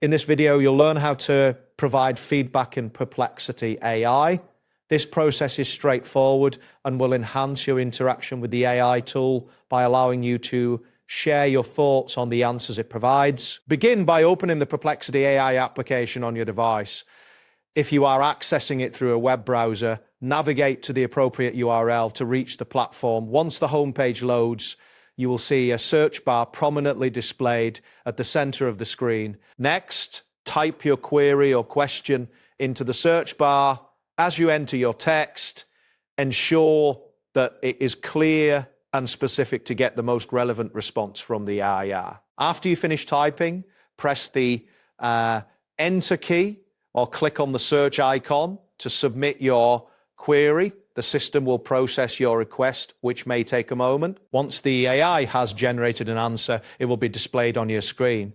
In this video, you'll learn how to provide feedback in Perplexity AI. This process is straightforward and will enhance your interaction with the AI tool by allowing you to share your thoughts on the answers it provides. Begin by opening the Perplexity AI application on your device. If you are accessing it through a web browser, navigate to the appropriate URL to reach the platform. Once the homepage loads, you will see a search bar prominently displayed at the center of the screen. Next, type your query or question into the search bar. As you enter your text, ensure that it is clear and specific to get the most relevant response from the AI. After you finish typing, press the Enter key or click on the search icon to submit your query. The system will process your request, which may take a moment. Once the AI has generated an answer, it will be displayed on your screen.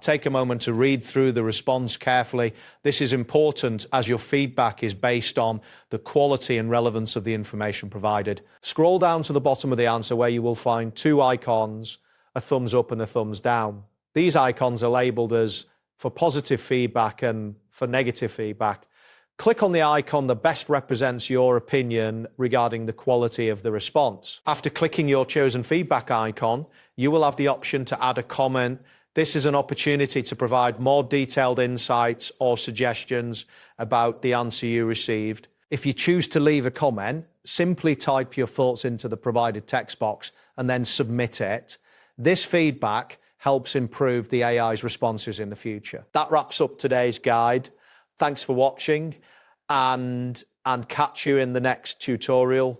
Take a moment to read through the response carefully. This is important as your feedback is based on the quality and relevance of the information provided. Scroll down to the bottom of the answer where you will find two icons, a thumbs up and a thumbs down. These icons are labeled as for positive feedback and for negative feedback. Click on the icon that best represents your opinion regarding the quality of the response. After clicking your chosen feedback icon, you will have the option to add a comment. This is an opportunity to provide more detailed insights or suggestions about the answer you received. If you choose to leave a comment, simply type your thoughts into the provided text box and then submit it. This feedback helps improve the AI's responses in the future. That wraps up today's guide. Thanks for watching and catch you in the next tutorial.